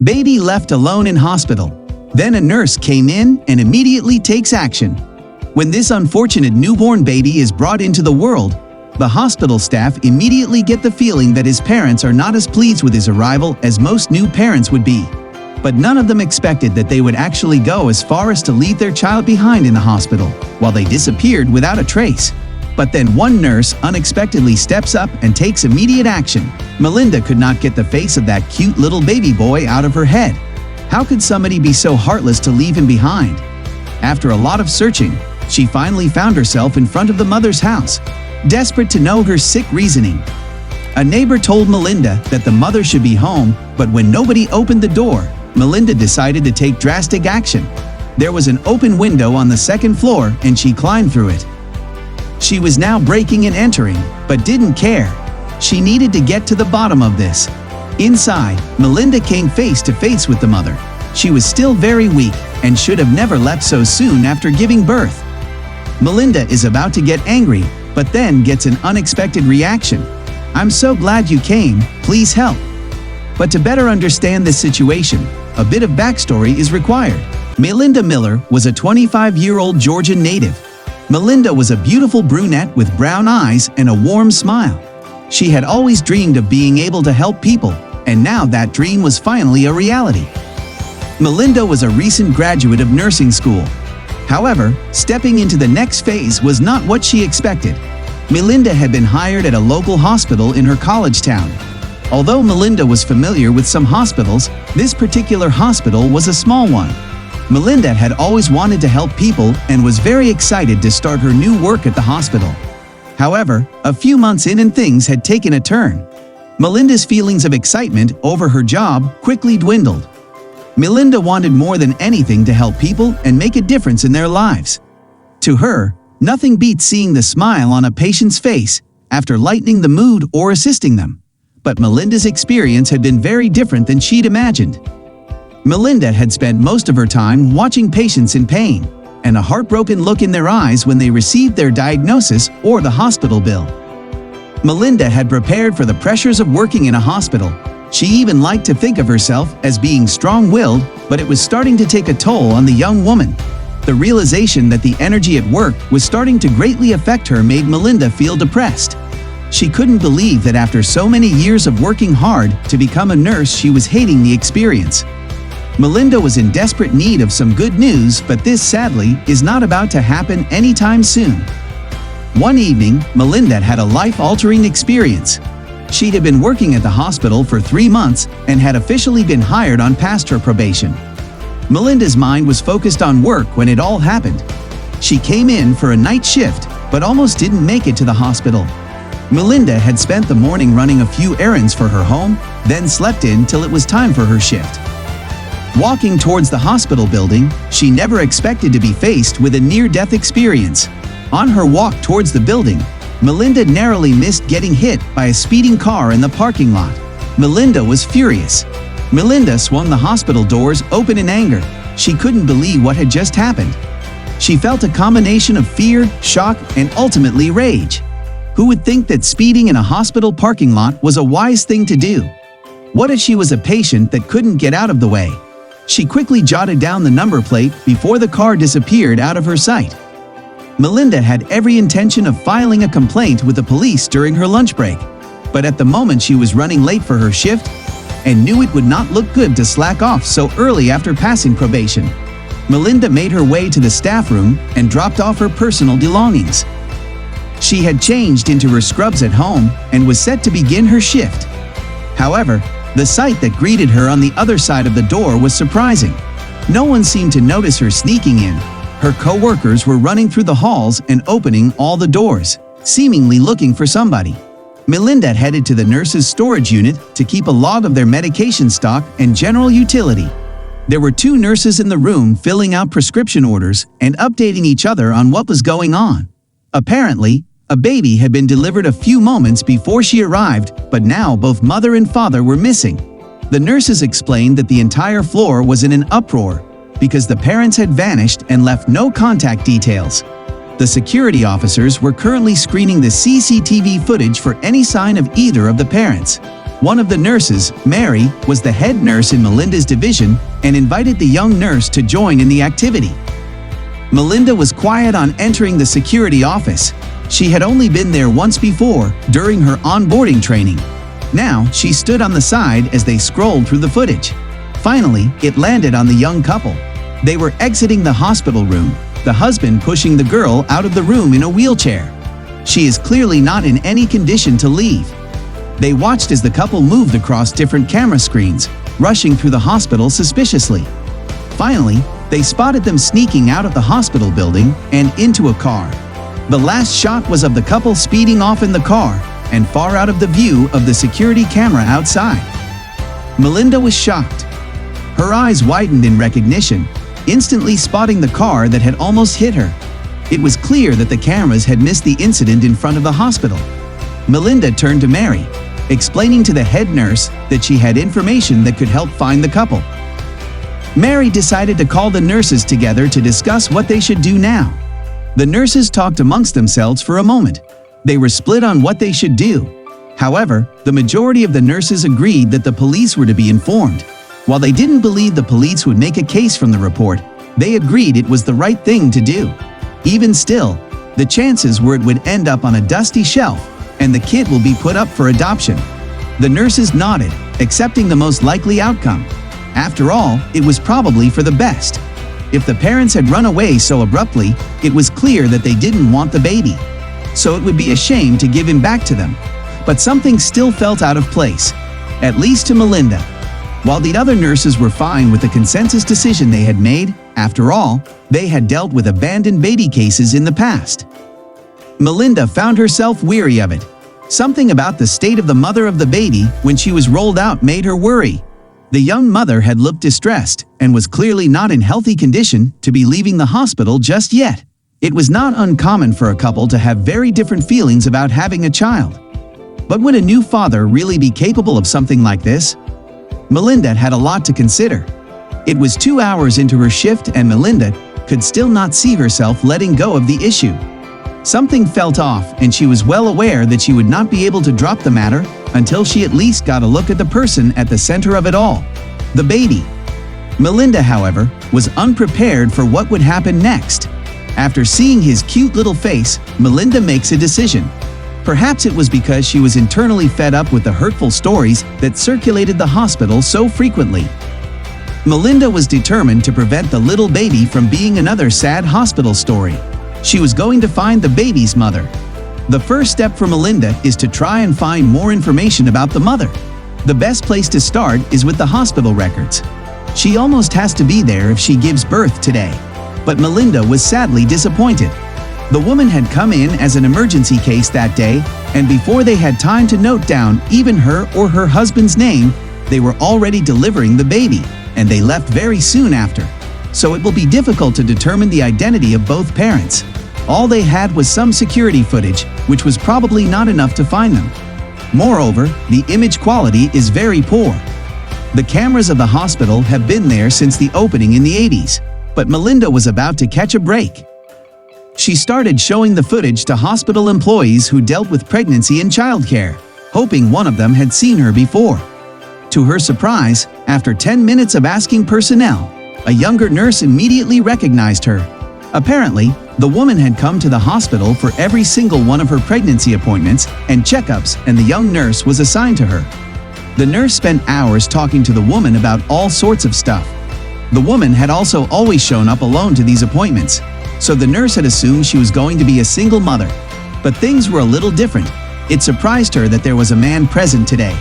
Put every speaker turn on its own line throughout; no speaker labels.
Baby left alone in hospital. Then a nurse came in and immediately takes action. When this unfortunate newborn baby is brought into the world, the hospital staff immediately get the feeling that his parents are not as pleased with his arrival as most new parents would be. But none of them expected that they would actually go as far as to leave their child behind in the hospital, while they disappeared without a trace. But then one nurse unexpectedly steps up and takes immediate action. Melinda could not get the face of that cute little baby boy out of her head. How could somebody be so heartless to leave him behind? After a lot of searching, she finally found herself in front of the mother's house, desperate to know her sick reasoning. A neighbor told Melinda that the mother should be home, but when nobody opened the door, Melinda decided to take drastic action. There was an open window on the second floor and she climbed through it. She was now breaking and entering, but didn't care. She needed to get to the bottom of this. Inside, Melinda came face to face with the mother. She was still very weak and should have never left so soon after giving birth. Melinda is about to get angry, but then gets an unexpected reaction. "I'm so glad you came, please help." But to better understand this situation, a bit of backstory is required. Melinda Miller was a 25-year-old Georgian native. Melinda was a beautiful brunette with brown eyes and a warm smile. She had always dreamed of being able to help people, and now that dream was finally a reality. Melinda was a recent graduate of nursing school. However, stepping into the next phase was not what she expected. Melinda had been hired at a local hospital in her college town. Although Melinda was familiar with some hospitals, this particular hospital was a small one. Melinda had always wanted to help people and was very excited to start her new work at the hospital. However, a few months in and things had taken a turn. Melinda's feelings of excitement over her job quickly dwindled. Melinda wanted more than anything to help people and make a difference in their lives. To her, nothing beats seeing the smile on a patient's face after lightening the mood or assisting them. But Melinda's experience had been very different than she'd imagined. Melinda had spent most of her time watching patients in pain, and a heartbroken look in their eyes when they received their diagnosis or the hospital bill. Melinda had prepared for the pressures of working in a hospital. She even liked to think of herself as being strong-willed, but it was starting to take a toll on the young woman. The realization that the energy at work was starting to greatly affect her made Melinda feel depressed. She couldn't believe that after so many years of working hard to become a nurse, she was hating the experience. Melinda was in desperate need of some good news, but this, sadly, is not about to happen anytime soon. One evening, Melinda had a life-altering experience. She had been working at the hospital for 3 months and had officially been hired on past her probation. Melinda's mind was focused on work when it all happened. She came in for a night shift, but almost didn't make it to the hospital. Melinda had spent the morning running a few errands for her home, then slept in till it was time for her shift. Walking towards the hospital building, she never expected to be faced with a near-death experience. On her walk towards the building, Melinda narrowly missed getting hit by a speeding car in the parking lot. Melinda was furious. Melinda swung the hospital doors open in anger. She couldn't believe what had just happened. She felt a combination of fear, shock, and ultimately rage. Who would think that speeding in a hospital parking lot was a wise thing to do? What if she was a patient that couldn't get out of the way? She quickly jotted down the number plate before the car disappeared out of her sight. Melinda had every intention of filing a complaint with the police during her lunch break, but at the moment she was running late for her shift and knew it would not look good to slack off so early after passing probation. Melinda made her way to the staff room and dropped off her personal belongings. She had changed into her scrubs at home and was set to begin her shift. However, the sight that greeted her on the other side of the door was surprising. No one seemed to notice her sneaking in. Her co-workers were running through the halls and opening all the doors, seemingly looking for somebody. Melinda headed to the nurses' storage unit to keep a log of their medication stock and general utility. There were 2 nurses in the room filling out prescription orders and updating each other on what was going on. Apparently, a baby had been delivered a few moments before she arrived, but now both mother and father were missing. The nurses explained that the entire floor was in an uproar because the parents had vanished and left no contact details. The security officers were currently screening the CCTV footage for any sign of either of the parents. One of the nurses, Mary, was the head nurse in Melinda's division and invited the young nurse to join in the activity. Melinda was quiet on entering the security office. She had only been there once before, during her onboarding training. Now, she stood on the side as they scrolled through the footage. Finally, it landed on the young couple. They were exiting the hospital room, the husband pushing the girl out of the room in a wheelchair. She is clearly not in any condition to leave. They watched as the couple moved across different camera screens, rushing through the hospital suspiciously. Finally, they spotted them sneaking out of the hospital building and into a car. The last shot was of the couple speeding off in the car and far out of the view of the security camera outside. Melinda was shocked. Her eyes widened in recognition, instantly spotting the car that had almost hit her. It was clear that the cameras had missed the incident in front of the hospital. Melinda turned to Mary, explaining to the head nurse that she had information that could help find the couple. Mary decided to call the nurses together to discuss what they should do now. The nurses talked amongst themselves for a moment. They were split on what they should do. However, the majority of the nurses agreed that the police were to be informed. While they didn't believe the police would make a case from the report, they agreed it was the right thing to do. Even still, the chances were it would end up on a dusty shelf and the kid will be put up for adoption. The nurses nodded, accepting the most likely outcome. After all, it was probably for the best. If the parents had run away so abruptly, it was clear that they didn't want the baby. So it would be a shame to give him back to them. But something still felt out of place, at least to Melinda. While the other nurses were fine with the consensus decision they had made, after all, they had dealt with abandoned baby cases in the past. Melinda found herself weary of it. Something about the state of the mother of the baby when she was rolled out made her worry. The young mother had looked distressed and was clearly not in healthy condition to be leaving the hospital just yet. It was not uncommon for a couple to have very different feelings about having a child. But would a new father really be capable of something like this? Melinda had a lot to consider. It was 2 hours into her shift and Melinda could still not see herself letting go of the issue. Something felt off and she was well aware that she would not be able to drop the matter until she at least got a look at the person at the center of it all, the baby. Melinda, however, was unprepared for what would happen next. After seeing his cute little face, Melinda makes a decision. Perhaps it was because she was internally fed up with the hurtful stories that circulated the hospital so frequently. Melinda was determined to prevent the little baby from being another sad hospital story. She was going to find the baby's mother. The first step for Melinda is to try and find more information about the mother. The best place to start is with the hospital records. She almost has to be there if she gives birth today. But Melinda was sadly disappointed. The woman had come in as an emergency case that day, and before they had time to note down even her or her husband's name, they were already delivering the baby, and they left very soon after. So it will be difficult to determine the identity of both parents. All they had was some security footage, which was probably not enough to find them. Moreover, the image quality is very poor. The cameras of the hospital have been there since the opening in the 80s, but Melinda was about to catch a break. She started showing the footage to hospital employees who dealt with pregnancy and childcare, hoping one of them had seen her before. To her surprise, after 10 minutes of asking personnel, a younger nurse immediately recognized her. Apparently, the woman had come to the hospital for every single one of her pregnancy appointments and checkups, and the young nurse was assigned to her. The nurse spent hours talking to the woman about all sorts of stuff. The woman had also always shown up alone to these appointments, so the nurse had assumed she was going to be a single mother. But things were a little different. It surprised her that there was a man present today.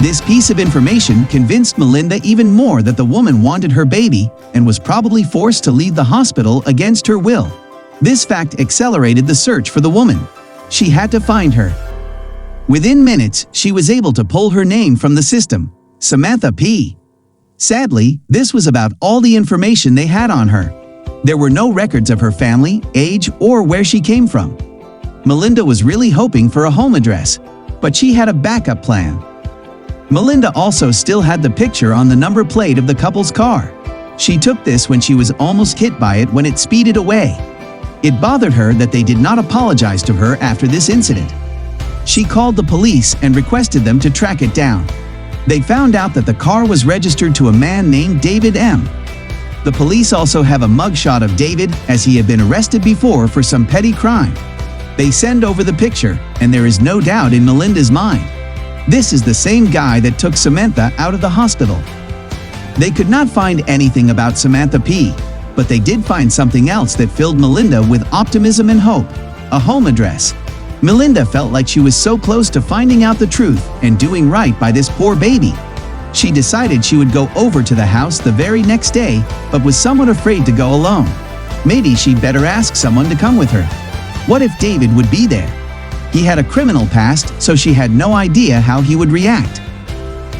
This piece of information convinced Melinda even more that the woman wanted her baby and was probably forced to leave the hospital against her will. This fact accelerated the search for the woman. She had to find her. Within minutes, she was able to pull her name from the system, Samantha P. Sadly, this was about all the information they had on her. There were no records of her family, age, or where she came from. Melinda was really hoping for a home address, but she had a backup plan. Melinda also still had the picture on the number plate of the couple's car. She took this when she was almost hit by it when it speeded away. It bothered her that they did not apologize to her after this incident. She called the police and requested them to track it down. They found out that the car was registered to a man named David M. The police also have a mugshot of David, as he had been arrested before for some petty crime. They send over the picture, and there is no doubt in Melinda's mind. This is the same guy that took Samantha out of the hospital. They could not find anything about Samantha P., but they did find something else that filled Melinda with optimism and hope: a home address. Melinda felt like she was so close to finding out the truth and doing right by this poor baby. She decided she would go over to the house the very next day, but was somewhat afraid to go alone. Maybe she'd better ask someone to come with her. What if David would be there? He had a criminal past, so she had no idea how he would react.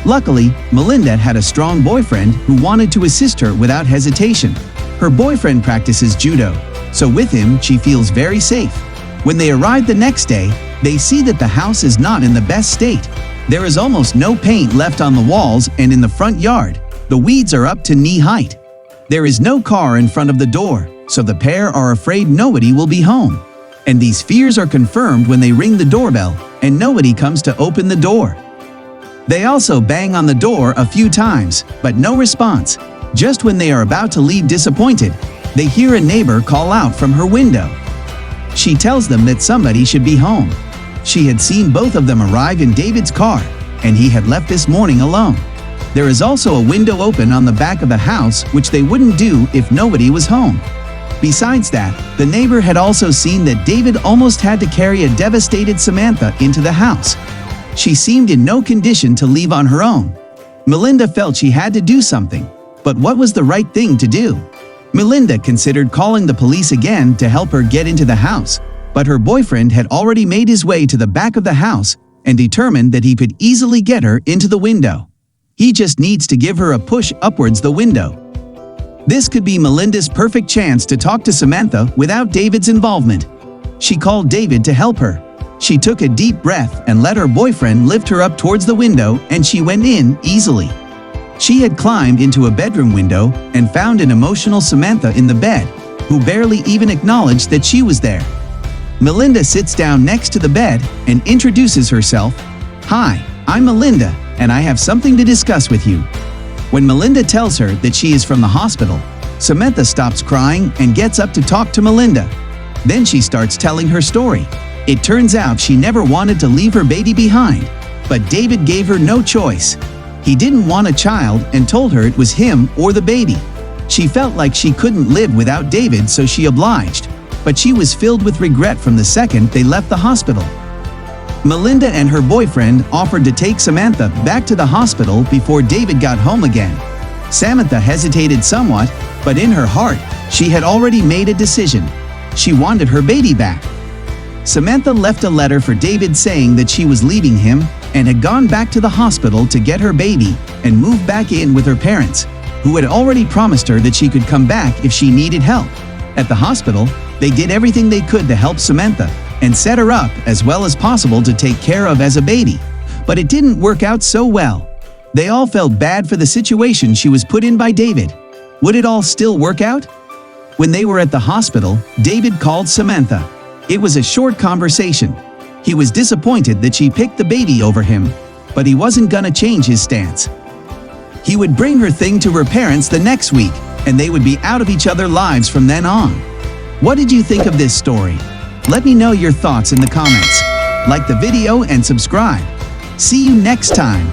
Luckily, Melinda had a strong boyfriend who wanted to assist her without hesitation. Her boyfriend practices judo, so with him she feels very safe. When they arrive the next day, they see that the house is not in the best state. There is almost no paint left on the walls, and in the front yard, the weeds are up to knee height. There is no car in front of the door, so the pair are afraid nobody will be home. And these fears are confirmed when they ring the doorbell and nobody comes to open the door. They also bang on the door a few times, but no response. Just when they are about to leave disappointed, they hear a neighbor call out from her window. She tells them that somebody should be home. She had seen both of them arrive in David's car, and he had left this morning alone. There is also a window open on the back of the house, which they wouldn't do if nobody was home. Besides that, the neighbor had also seen that David almost had to carry a devastated Samantha into the house. She seemed in no condition to leave on her own. Melinda felt she had to do something, but what was the right thing to do? Melinda considered calling the police again to help her get into the house, but her boyfriend had already made his way to the back of the house and determined that he could easily get her into the window. He just needs to give her a push upwards the window. This could be Melinda's perfect chance to talk to Samantha without David's involvement. She called David to help her. She took a deep breath and let her boyfriend lift her up towards the window, and she went in easily. She had climbed into a bedroom window and found an emotional Samantha in the bed, who barely even acknowledged that she was there. Melinda sits down next to the bed and introduces herself. "Hi, I'm Melinda, and I have something to discuss with you." When Melinda tells her that she is from the hospital, Samantha stops crying and gets up to talk to Melinda. Then she starts telling her story. It turns out she never wanted to leave her baby behind, but David gave her no choice. He didn't want a child and told her it was him or the baby. She felt like she couldn't live without David, so she obliged, but she was filled with regret from the second they left the hospital. Melinda and her boyfriend offered to take Samantha back to the hospital before David got home again. Samantha hesitated somewhat, but in her heart, she had already made a decision. She wanted her baby back. Samantha left a letter for David saying that she was leaving him and had gone back to the hospital to get her baby and move back in with her parents, who had already promised her that she could come back if she needed help. At the hospital, they did everything they could to help Samantha and set her up as well as possible to take care of as a baby, but it didn't work out so well. They all felt bad for the situation she was put in by David. Would it all still work out? When they were at the hospital, David called Samantha. It was a short conversation. He was disappointed that she picked the baby over him, but he wasn't gonna change his stance. He would bring her thing to her parents the next week, and they would be out of each other's lives from then on. What did you think of this story? Let me know your thoughts in the comments. Like the video and subscribe. See you next time.